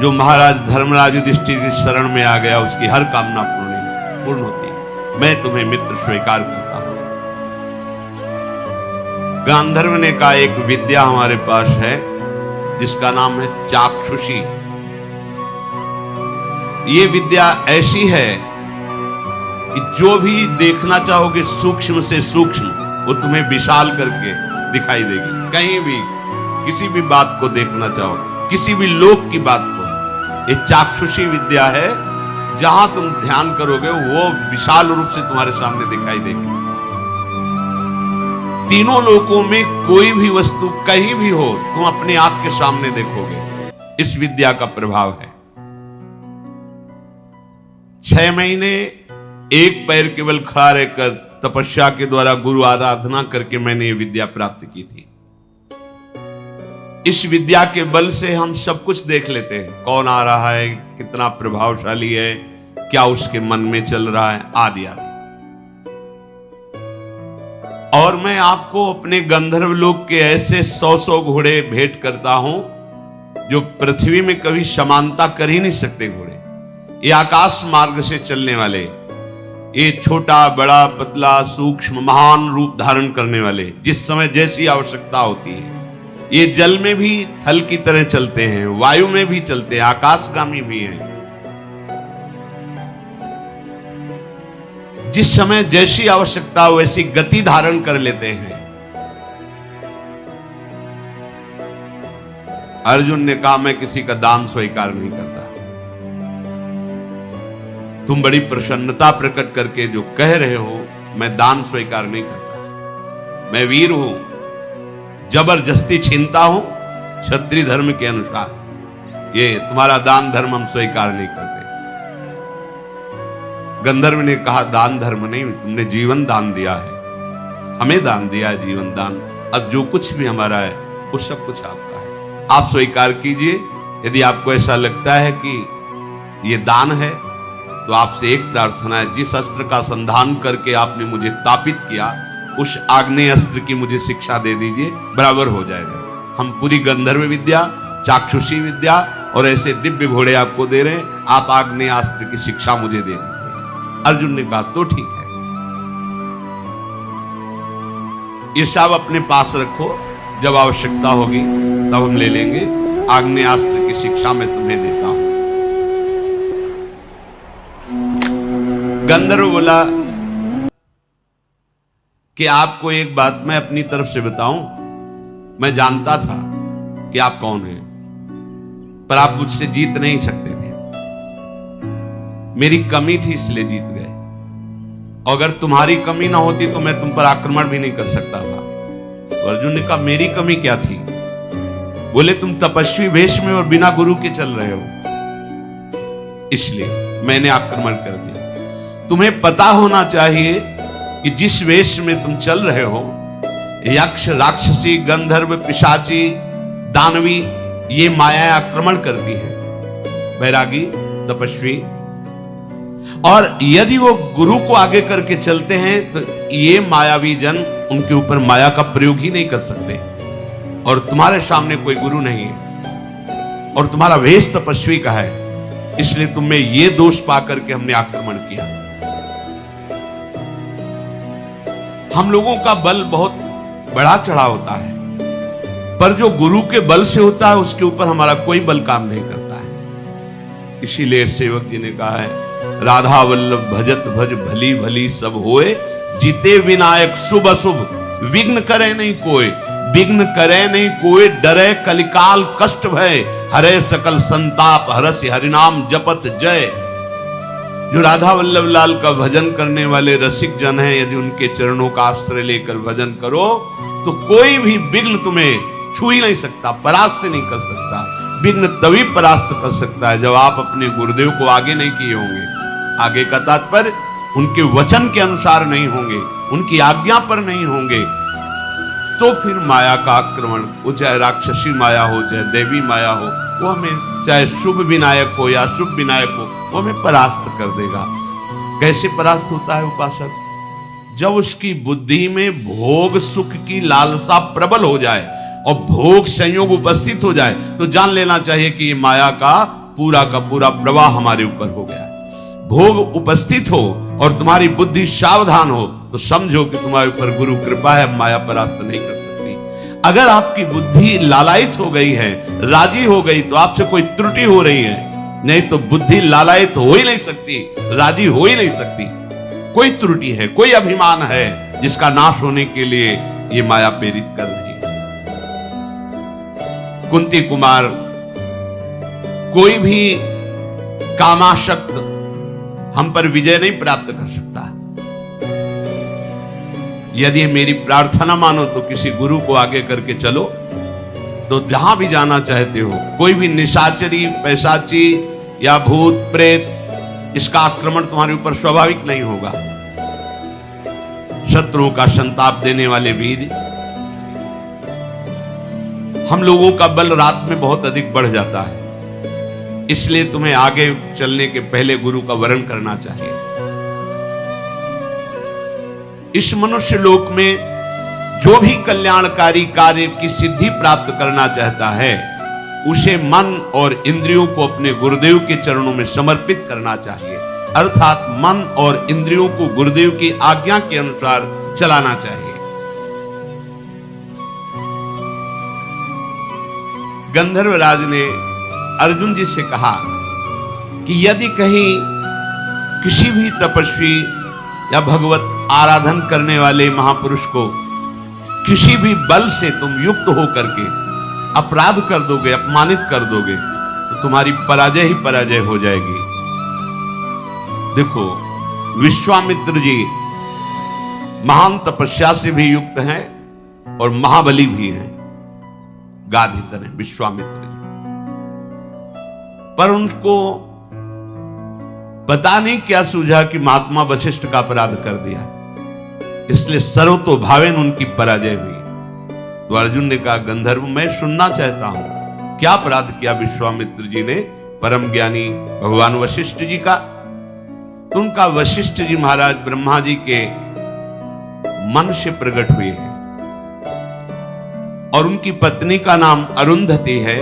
जो महाराज धर्मराज युधिष्ठिर की शरण में आ गया उसकी हर कामना पूर्ण होती है। मैं तुम्हें मित्र स्वीकार करता हूं। गांधर्व ने कहा, एक विद्या हमारे पास है जिसका नाम है चाक्षुषी। ये विद्या ऐसी है कि जो भी देखना चाहोगे सूक्ष्म से सूक्ष्म, वो तुम्हें विशाल करके दिखाई देगी। कहीं भी किसी भी बात को देखना चाहो, किसी भी लोक की बात को, ये चाक्षुषी विद्या है। जहां तुम ध्यान करोगे वो विशाल रूप से तुम्हारे सामने दिखाई देगी। तीनों लोकों में कोई भी वस्तु कहीं भी हो, तुम अपनी आंख के सामने देखोगे। इस विद्या का प्रभाव है। 6 महीने एक पैर केवल खड़ा रहकर तपस्या के द्वारा गुरु आराधना करके मैंने ये विद्या प्राप्त की थी। इस विद्या के बल से हम सब कुछ देख लेते हैं, कौन आ रहा है, कितना प्रभावशाली है, क्या उसके मन में चल रहा है, आदि आदि। और मैं आपको अपने गंधर्व लोक के ऐसे 100 घोड़े भेंट करता हूं जो पृथ्वी में कभी समानता कर ही नहीं सकते घोड़े। ये आकाश मार्ग से चलने वाले, ये छोटा बड़ा पतला सूक्ष्म महान रूप धारण करने वाले, जिस समय जैसी आवश्यकता होती है। ये जल में भी थल की तरह चलते हैं, वायु में भी चलते हैं, आकाशगामी भी हैं। जिस समय जैसी आवश्यकता हो वैसी गति धारण कर लेते हैं। अर्जुन ने कहा, मैं किसी का दान स्वीकार नहीं करता। तुम बड़ी प्रसन्नता प्रकट करके जो कह रहे हो, मैं दान स्वीकार नहीं करता। मैं वीर हूं, जबरदस्ती छीनता हूं क्षत्रिय धर्म के अनुसार। ये तुम्हारा दान धर्म हम स्वीकार नहीं करते। गंधर्व ने कहा, दान धर्म नहीं, तुमने जीवन दान दिया है, हमें दान दिया है जीवन दान। अब जो कुछ भी हमारा है वो सब कुछ आपका है, आप स्वीकार कीजिए। यदि आपको ऐसा लगता है कि ये दान है तो आपसे एक प्रार्थना है, जिस अस्त्र का संधान करके आपने मुझे तापित किया उस आग्नेय अस्त्र की मुझे शिक्षा दे दीजिए, बराबर हो जाएगा। हम पूरी गंधर्व विद्या, चाक्षुषी विद्या और ऐसे दिव्य घोड़े आपको दे रहे हैं, आप आग्नेय अस्त्र की शिक्षा मुझे दे दीजिए। अर्जुन ने कहा, तो ठीक है, ये सब अपने पास रखो, जब आवश्यकता होगी तब हम ले लेंगे। आग्नेय अस्त्र की शिक्षा मैं तुम्हें देता हूं। गंधर्व बोला कि आपको एक बात मैं अपनी तरफ से बताऊं, मैं जानता था कि आप कौन हैं, पर आप मुझसे जीत नहीं सकते थे। मेरी कमी थी इसलिए जीत गए। अगर तुम्हारी कमी ना होती तो मैं तुम पर आक्रमण भी नहीं कर सकता था। तो अर्जुन ने कहा मेरी कमी क्या थी? बोले तुम तपस्वी वेश में और बिना गुरु के चल रहे हो, इसलिए मैंने आक्रमण कर दिया। तुम्हें पता होना चाहिए कि जिस वेश में तुम चल रहे हो, यक्ष, राक्षसी, गंधर्व, पिशाची, दानवी, ये माया आक्रमण करती है, बैरागी, तपस्वी। और यदि वो गुरु को आगे करके चलते हैं तो ये मायावी जन उनके ऊपर माया का प्रयोग ही नहीं कर सकते। और तुम्हारे सामने कोई गुरु नहीं है और तुम्हारा वेश तपस्वी का है, इसलिए तुम में ये दोष पाकर के हमने आक्रमण किया। हम लोगों का बल बहुत बड़ा चढ़ा होता है, पर जो गुरु के बल से होता है उसके ऊपर हमारा कोई बल काम नहीं करता है। इसीलिए सेवक जी ने कहा है, राधा वल्लभ भजत भज भली भली सब होए, जीते विनायक शुभ अशुभ, विघ्न करे नहीं कोई, विघ्न करे नहीं कोई, डरे कलिकाल कष्ट भय, हरे सकल संताप, हरस हरिनाम जपत जय। जो राधा वल्लभ लाल का भजन करने वाले रसिक जन हैं, यदि उनके चरणों का आश्रय लेकर भजन करो तो कोई भी विघ्न तुम्हें छू ही नहीं सकता, परास्त नहीं कर सकता। विघ्न तभी परास्त कर सकता है जब आप अपने गुरुदेव को आगे नहीं किए होंगे। आगे का तात्पर्य उनके वचन के अनुसार नहीं होंगे, उनकी आज्ञा पर नहीं होंगे, तो फिर माया का आक्रमण, वो चाहे राक्षसी माया हो चाहे देवी माया हो, वो हमें चाहे शुभ विनायक हो या शुभ विनायक हो, वो हमें परास्त कर देगा। कैसे परास्त होता है उपासक? जब उसकी बुद्धि में भोग सुख की लालसा प्रबल हो जाए और भोग संयोग उपस्थित हो जाए तो जान लेना चाहिए कि ये माया का पूरा प्रवाह हमारे ऊपर हो गया है। भोग उपस्थित हो और तुम्हारी बुद्धि सावधान हो तो समझो कि तुम्हारे ऊपर गुरु कृपा है, माया परास्त नहीं कर सकती। अगर आपकी बुद्धि लालायित हो गई है, राजी हो गई, तो आपसे कोई त्रुटि हो रही है, नहीं तो बुद्धि लालायित हो ही नहीं सकती, राजी हो ही नहीं सकती। कोई त्रुटि है, कोई अभिमान है जिसका नाश होने के लिए ये माया प्रेरित कर रही है। कुंती कुमार, कोई भी कामाशक्त हम पर विजय नहीं प्राप्त कर सकता। यदि मेरी प्रार्थना मानो तो किसी गुरु को आगे करके चलो, तो जहां भी जाना चाहते हो, कोई भी निशाचरी, पैशाची या भूत प्रेत, इसका आक्रमण तुम्हारे ऊपर स्वाभाविक नहीं होगा। शत्रुओं का संताप देने वाले वीर, हम लोगों का बल रात में बहुत अधिक बढ़ जाता है, इसलिए तुम्हें आगे चलने के पहले गुरु का वरण करना चाहिए। इस मनुष्य लोक में जो भी कल्याणकारी कार्य की सिद्धि प्राप्त करना चाहता है, उसे मन और इंद्रियों को अपने गुरुदेव के चरणों में समर्पित करना चाहिए। अर्थात मन और इंद्रियों को गुरुदेव की आज्ञा के अनुसार चलाना चाहिए। गंधर्वराज ने अर्जुन जी से कहा कि यदि कहीं किसी भी तपस्वी या भगवत आराधन करने वाले महापुरुष को किसी भी बल से तुम युक्त होकर के अपराध कर दोगे, अपमानित कर दोगे, तो तुम्हारी पराजय ही पराजय हो जाएगी। देखो, विश्वामित्र जी महान तपस्या से भी युक्त हैं और महाबली भी हैं, गाधिधर हैं विश्वामित्र जी। पर उनको पता नहीं क्या सूझा कि महात्मा वशिष्ठ का अपराध कर दिया, इसलिए सर्वतोभावेन उनकी पराजय हुई। तो अर्जुन ने कहा, गंधर्व, मैं सुनना चाहता हूं, क्या अपराध किया विश्वामित्र जी ने परम ज्ञानी भगवान वशिष्ठ जी का? तो उनका वशिष्ठ जी महाराज ब्रह्मा जी के मन से प्रकट हुए हैं और उनकी पत्नी का नाम अरुंधति है।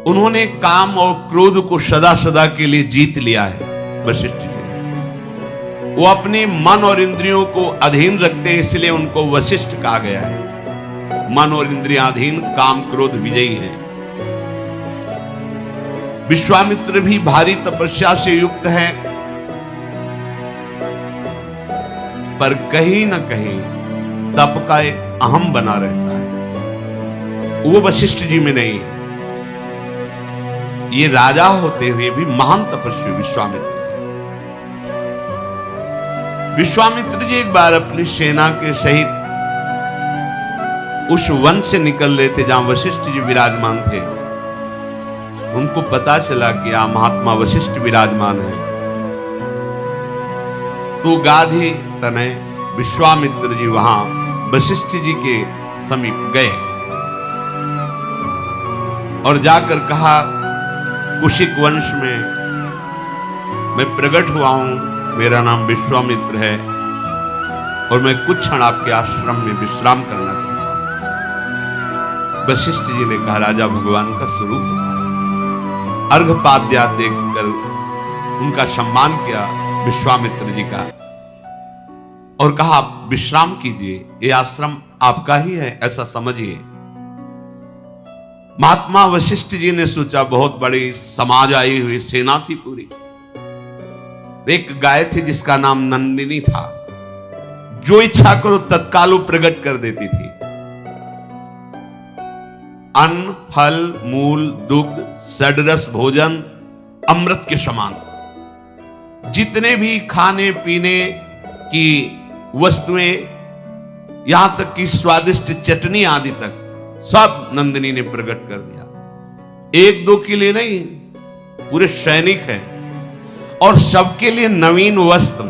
उन्होंने काम और क्रोध को सदा सदा के लिए जीत लिया है वशिष्ठ जी ने। वो अपने मन और इंद्रियों को अधीन रखते हैं, इसलिए उनको वशिष्ठ कहा गया है। मन और इंद्रियाधीन, काम क्रोध विजयी है। विश्वामित्र भी भारी तपस्या से युक्त है, पर कहीं न कहीं तप का एक अहम बना रहता है। वो वशिष्ठ जी में नहीं। ये राजा होते हुए भी महान तपस्वी विश्वामित्र जी। विश्वामित्र जी एक बार अपनी सेना के सहित उस वन से निकल रहे थे जहां वशिष्ठ जी विराजमान थे। उनको पता चला कि यहां महात्मा वशिष्ठ विराजमान है, तो गाधी तनय विश्वामित्र जी वहां वशिष्ठ जी के समीप गए और जाकर कहा, कुशिक वंश में मैं प्रकट हुआ हूं, मेरा नाम विश्वामित्र है और मैं कुछ क्षण आपके आश्रम में विश्राम करना चाहता हूं। वशिष्ठ जी ने कहा, राजा भगवान का स्वरूप होता है। अर्घपाद्या देखकर उनका सम्मान किया विश्वामित्र जी का और कहा, आप विश्राम कीजिए, ये आश्रम आपका ही है, ऐसा समझिए। महात्मा वशिष्ठ जी ने सोचा, बहुत बड़ी समाज आई हुई सेना थी पूरी। एक गाय थी जिसका नाम नंदिनी था, जो इच्छा करो तत्काल वो प्रकट कर देती थी। अन्न, फल, मूल, दुग्ध, षडरस भोजन अमृत के समान, जितने भी खाने पीने की वस्तुएं, यहां तक कि स्वादिष्ट चटनी आदि तक सब नंदिनी ने प्रकट कर दिया। एक दो के लिए नहीं, पूरे सैनिक हैं और सबके लिए नवीन वस्त्र,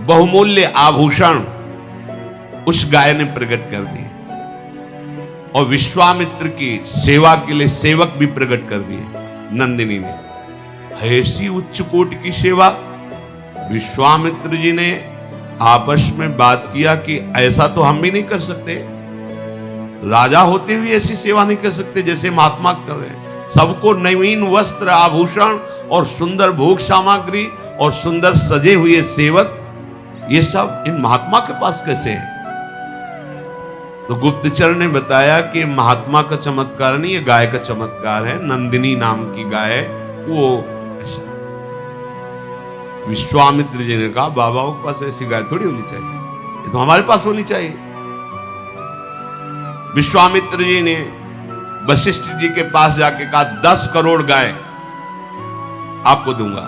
बहुमूल्य आभूषण उस गाय ने प्रकट कर दिए और विश्वामित्र की सेवा के लिए सेवक भी प्रकट कर दिए नंदिनी ने। ऐसी उच्च कोटि की सेवा। विश्वामित्र जी ने आपस में बात किया कि ऐसा तो हम भी नहीं कर सकते, राजा होते हुए ऐसी सेवा नहीं कर सकते जैसे महात्मा कर रहे हैं। सबको नवीन वस्त्र, आभूषण और सुंदर भोग सामग्री और सुंदर सजे हुए सेवक, ये सब इन महात्मा के पास कैसे है? तो गुप्तचर ने बताया कि महात्मा का चमत्कार नहीं, ये गाय का चमत्कार है। नंदिनी नाम की गाय, वो ऐसा। विश्वामित्र जी ने कहा, बाबा के पास ऐसी गाय थोड़ी होनी चाहिए, ये तो हमारे पास होनी चाहिए। विश्वामित्र जी ने वशिष्ठ जी के पास जाके कहा, 10 करोड़ गाय आपको दूंगा,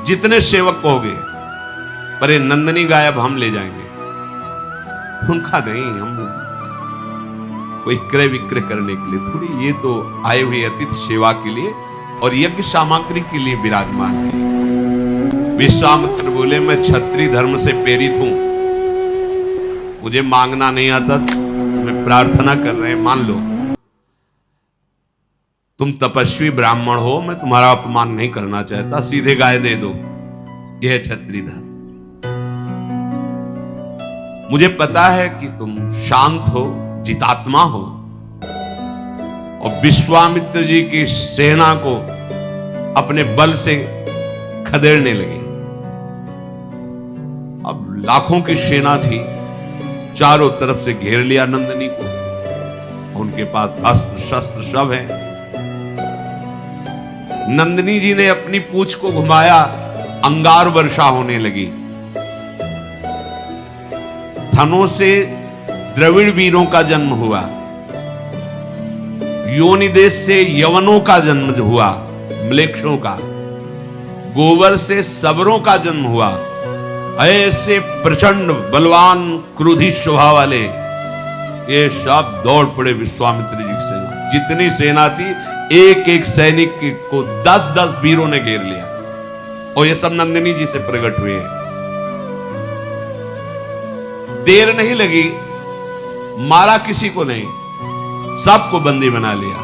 जितने सेवक कहोगे, पर ये नंदिनी गाय अब हम ले जाएंगे। उनका नहीं, हम कोई क्रय विक्रय करने के लिए थोड़ी, ये तो आए हुए अतिथि सेवा के लिए और यज्ञ सामग्री के लिए विराजमान है। विश्वामित्र बोले, मैं क्षत्रिय धर्म से प्रेरित हूं, मुझे मांगना नहीं आता, मैं प्रार्थना कर रहे हैं, मान लो। तुम तपस्वी ब्राह्मण हो, मैं तुम्हारा अपमान नहीं करना चाहता, सीधे गाय दे दो, यह है क्षत्रिय धर्म। मुझे पता है कि तुम शांत हो, जितात्मा हो और विश्वामित्र जी की सेना को अपने बल से खदेड़ने लगे। अब लाखों की सेना थी, चारों तरफ से घेर लिया नंदिनी को, उनके पास अस्त्र शस्त्र सब है। नंदिनी जी ने अपनी पूंछ को घुमाया, अंगार वर्षा होने लगी। थनों से द्रविड़ वीरों का जन्म हुआ, योनि देश से यवनों का जन्म हुआ, म्लेच्छों का, गोबर से सबरों का जन्म हुआ। ऐसे प्रचंड बलवान क्रोधी स्वभाव वाले ये सब दौड़ पड़े विश्वामित्र जी की सेना। जितनी सेना थी, एक एक सैनिक को 10-10 वीरों ने घेर लिया और ये सब नंदिनी जी से प्रकट हुए। देर नहीं लगी, मारा किसी को नहीं, सबको बंदी बना लिया।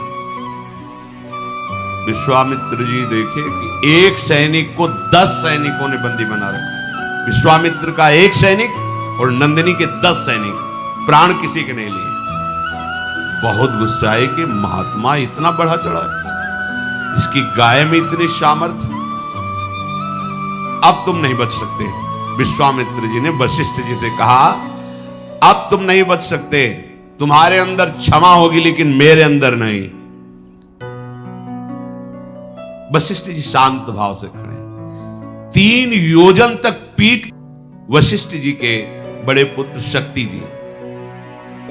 विश्वामित्र जी देखे कि एक सैनिक को 10 सैनिकों ने बंदी बना रखा। विश्वामित्र का एक सैनिक और नंदिनी के 10 सैनिक, प्राण किसी के नहीं लिए। बहुत गुस्सा है कि महात्मा इतना बढ़ा चढ़ा है, इसकी गाय में इतनी सामर्थ्य, अब तुम नहीं बच सकते। विश्वामित्र जी ने वशिष्ठ जी से कहा, अब तुम नहीं बच सकते, तुम्हारे अंदर क्षमा होगी लेकिन मेरे अंदर नहीं। वशिष्ठ जी शांत भाव से खड़े, 3 योजन तक पीठ वशिष्ठ जी के बड़े पुत्र शक्ति जी,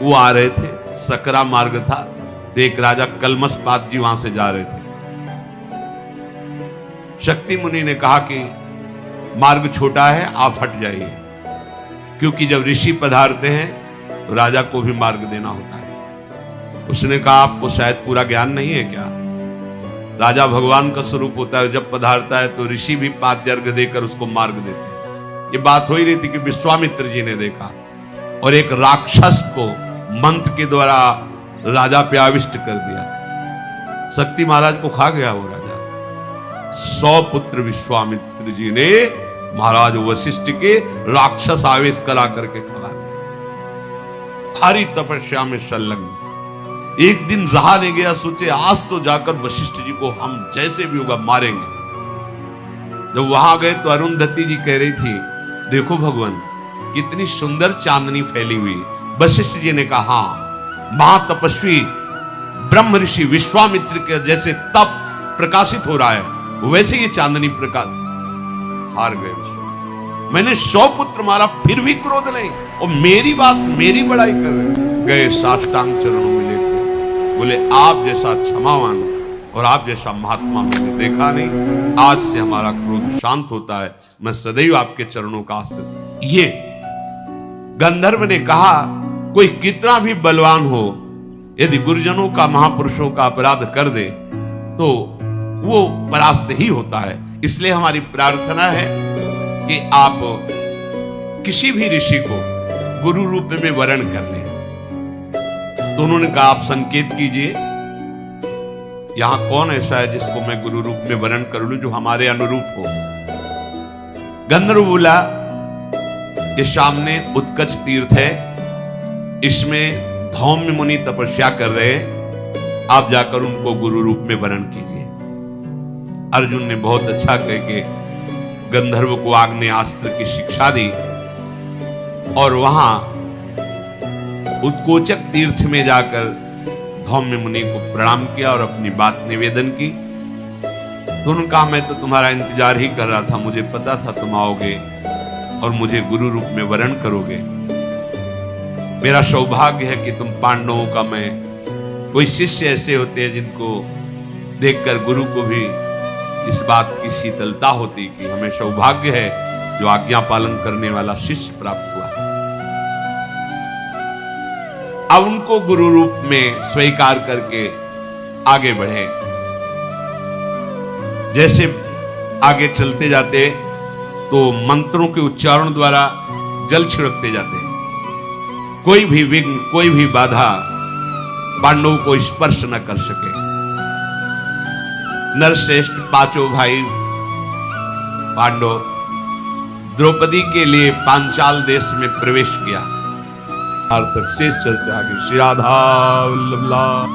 वो आ रहे थे, सकरा मार्ग था, तो एक राजा कलमसपात जी वहां से जा रहे थे। शक्ति मुनि ने कहा कि मार्ग छोटा है, आप हट जाइए, क्योंकि जब ऋषि पधारते हैं तो राजा को भी मार्ग देना होता है। उसने कहा आपको शायद पूरा ज्ञान नहीं है क्या? राजा भगवान का स्वरूप होता है, जब पधारता है तो ऋषि भी पाद्यर्घ्य देकर उसको मार्ग देते हैं। ये बात हो ही रही थी कि विश्वामित्र जी ने देखा और एक राक्षस को मंत्र के द्वारा राजा पे आविष्ट कर दिया। शक्ति महाराज को खा गया वो राजा। 100 पुत्र विश्वामित्र जी ने महाराज वशिष्ठ के राक्षस आवेश करा करके खा दिया। भारी तपस्या में संलग्न। एक दिन रहा नहीं गया, सोचे आज तो जाकर वशिष्ठ जी को हम जैसे भी होगा मारेंगे। जब वहां गए तो अरुंधति जी कह रही थी, देखो भगवान कितनी सुंदर चांदनी फैली हुई। वशिष्ठ जी ने कहा, हाँ, महातपस्वी ब्रह्म ऋषि विश्वामित्र के जैसे तप प्रकाशित हो रहा है वैसे ये चांदनी प्रकाश। हार गए विश्वामित्र। मैंने 100 पुत्र मारा फिर भी क्रोध नहीं, और मेरी बात मेरी बड़ाई कर रहे। गए साष्टांग चरणों में लेकर बोले, आप जैसा क्षमावान और आप जैसा महात्मा मैंने देखा नहीं। आज से हमारा क्रोध शांत होता है, मैं सदैव आपके चरणों का आश्रित। ये गंधर्व ने कहा, कोई कितना भी बलवान हो, यदि गुरुजनों का महापुरुषों का अपराध कर दे तो वो परास्त ही होता है। इसलिए हमारी प्रार्थना है कि आप किसी भी ऋषि को गुरु रूप में वरण कर लें। तो उन्होंने कहा, आप संकेत कीजिए, यहां कौन ऐसा है जिसको मैं गुरु रूप में वरण कर लूं जो हमारे अनुरूप हो। गंधर्व बोला, ये सामने उत्कच तीर्थ है, इसमें धौम्य मुनि तपस्या कर रहे हैं, आप जाकर उनको गुरु रूप में वरण कीजिए। अर्जुन ने बहुत अच्छा कह के गंधर्व को आग्नेयास्त्र की शिक्षा दी और वहां उत्कोचक तीर्थ में जाकर धौम्य मुनि को प्रणाम किया और अपनी बात निवेदन की। तो उन्होंने कहा, मैं तो तुम्हारा इंतजार ही कर रहा था, मुझे पता था तुम आओगे और मुझे गुरु रूप में वरण करोगे। मेरा सौभाग्य है कि तुम पांडवों का मैं, कोई शिष्य ऐसे होते हैं जिनको देखकर गुरु को भी इस बात की शीतलता होती कि हमें सौभाग्य है जो आज्ञा पालन करने वाला शिष्य प्राप्त हुआ। अब उनको गुरु रूप में स्वीकार करके आगे बढ़े। जैसे आगे चलते जाते तो मंत्रों के उच्चारण द्वारा जल छिड़कते जाते, कोई भी विघ्न, कोई भी बाधा पांडवों को स्पर्श न कर सके। नरश्रेष्ठ पांचों भाई पांडव द्रौपदी के लिए पांचाल देश में प्रवेश किया। तक शेष चर्चा की। श्री राधा वल्लभ।